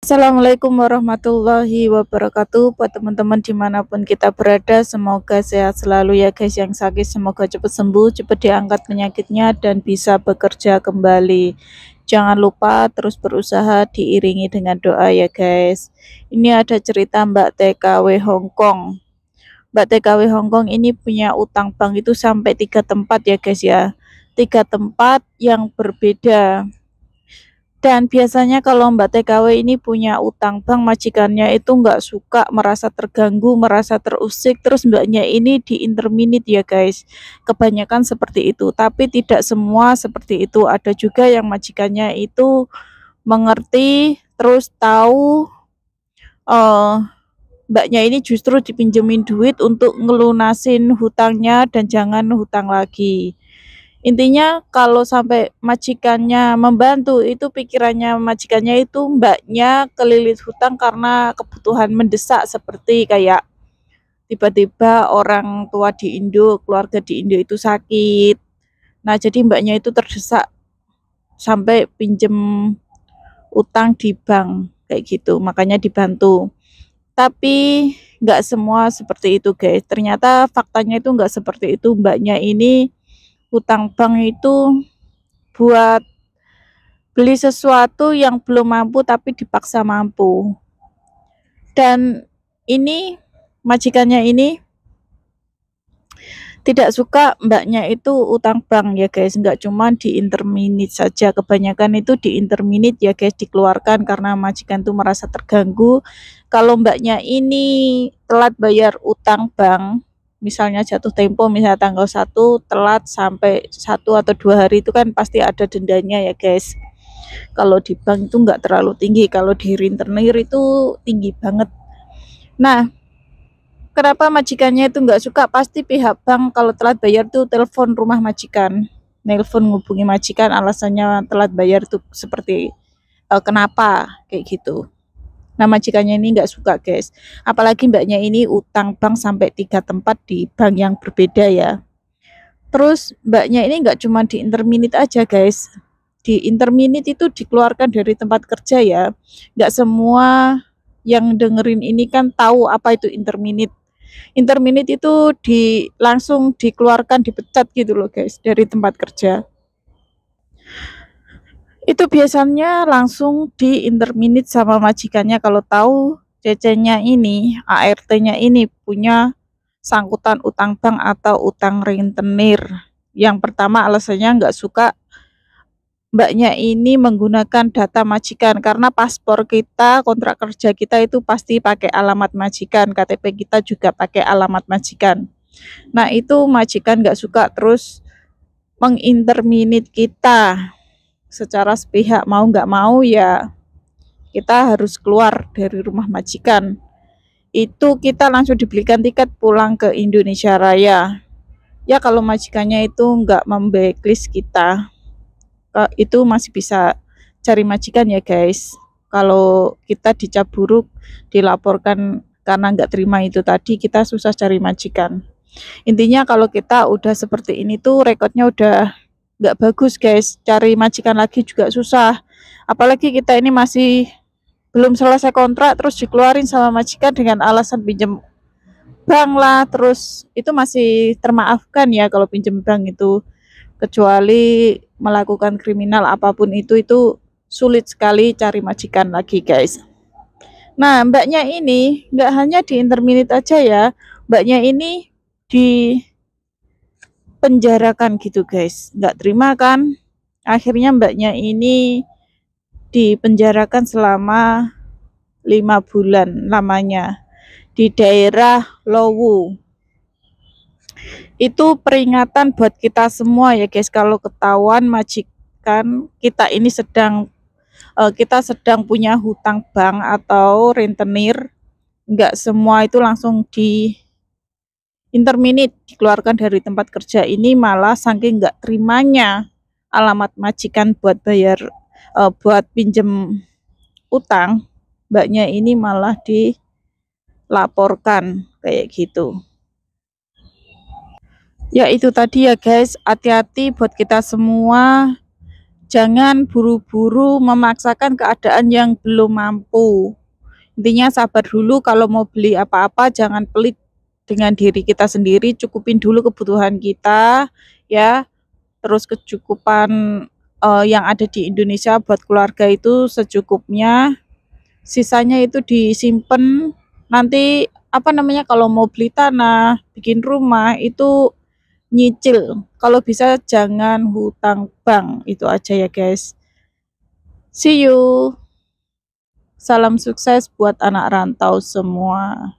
Assalamualaikum warahmatullahi wabarakatuh. Buat teman-teman dimanapun kita berada, semoga sehat selalu ya guys. Yang sakit semoga cepat sembuh, cepat diangkat penyakitnya dan bisa bekerja kembali. Jangan lupa terus berusaha diiringi dengan doa ya guys. Ini ada cerita Mbak TKW Hongkong. Mbak TKW Hongkong ini punya utang bank itu sampai 3 tempat ya guys ya. 3 tempat yang berbeda. Dan biasanya kalau Mbak TKW ini punya utang bank, majikannya itu nggak suka, merasa terganggu, merasa terusik, terus mbaknya ini di interminate ya guys. Kebanyakan seperti itu, tapi tidak semua seperti itu. Ada juga yang majikannya itu mengerti, terus tahu eh, mbaknya ini justru dipinjemin duit untuk ngelunasin hutangnya dan jangan hutang lagi. Intinya kalau sampai majikannya membantu, itu pikirannya majikannya itu mbaknya kelilit hutang karena kebutuhan mendesak seperti kayak tiba-tiba orang tua di Indo, keluarga di Indo itu sakit. Nah, jadi mbaknya itu terdesak sampai pinjem utang di bank kayak gitu, makanya dibantu. Tapi nggak semua seperti itu guys. Ternyata faktanya itu nggak seperti itu. Mbaknya ini hutang bank itu buat beli sesuatu yang belum mampu tapi dipaksa mampu. Dan ini majikannya ini tidak suka mbaknya itu utang bank ya guys, nggak cuma di interminate saja, kebanyakan itu di interminate ya guys, dikeluarkan karena majikan tuh merasa terganggu. Kalau mbaknya ini telat bayar utang bank, misalnya jatuh tempo, misalnya tanggal 1 telat sampai 1 atau 2 hari, itu kan pasti ada dendanya ya guys. Kalau di bank itu nggak terlalu tinggi, kalau di rentenir itu tinggi banget. Nah, kenapa majikannya itu nggak suka? Pasti pihak bank kalau telat bayar tuh telepon rumah majikan, nelpon ngubungi majikan, alasannya telat bayar tuh seperti kenapa kayak gitu. Nah, majikannya ini nggak suka guys, apalagi mbaknya ini utang bank sampai 3 tempat di bank yang berbeda ya. Terus mbaknya ini nggak cuma di interminate aja guys, di interminate itu dikeluarkan dari tempat kerja ya. Nggak semua yang dengerin ini kan tahu apa itu interminate. Interminate itu langsung dikeluarkan, dipecat gitu loh guys dari tempat kerja. Itu biasanya langsung di interminate sama majikannya kalau tahu CC-nya ini, ART-nya ini punya sangkutan utang bank atau utang rentenir. Yang pertama alasannya nggak suka mbaknya ini menggunakan data majikan karena paspor kita, kontrak kerja kita itu pasti pakai alamat majikan, KTP kita juga pakai alamat majikan. Nah, itu majikan nggak suka, terus menginterminate kita secara sepihak, mau nggak mau ya kita harus keluar dari rumah majikan. Itu kita langsung dibelikan tiket pulang ke Indonesia Raya. Ya kalau majikannya itu nggak memblacklist kita, itu masih bisa cari majikan ya guys. Kalau kita dicap buruk, dilaporkan karena nggak terima itu tadi, kita susah cari majikan. Intinya kalau kita udah seperti ini tuh rekodnya udah nggak bagus guys, cari majikan lagi juga susah. Apalagi kita ini masih belum selesai kontrak terus dikeluarin sama majikan dengan alasan pinjam bank lah, terus itu masih termaafkan ya kalau pinjam bank itu, kecuali melakukan kriminal apapun itu sulit sekali cari majikan lagi guys. Nah, mbaknya ini nggak hanya di interminate aja ya, mbaknya ini di penjarakan gitu guys, nggak terima kan, akhirnya mbaknya ini dipenjarakan selama 5 bulan lamanya di daerah Lowu. Itu peringatan buat kita semua ya guys, kalau ketahuan majikan kita ini kita sedang punya hutang bank atau rentenir, nggak semua itu langsung di interminate, dikeluarkan dari tempat kerja. Ini malah saking nggak terimanya alamat majikan buat bayar, buat pinjem utang, mbaknya ini malah dilaporkan kayak gitu. Ya itu tadi ya guys, hati-hati buat kita semua Jangan buru-buru memaksakan keadaan yang belum mampu. Intinya sabar dulu, kalau mau beli apa-apa jangan pelit dengan diri kita sendiri, cukupin dulu kebutuhan kita ya. Terus kecukupan yang ada di Indonesia buat keluarga itu secukupnya. Sisanya itu disimpan, nanti apa namanya, kalau mau beli tanah, bikin rumah itu nyicil. Kalau bisa jangan hutang bank. Itu aja ya guys. See you. Salam sukses buat anak rantau semua.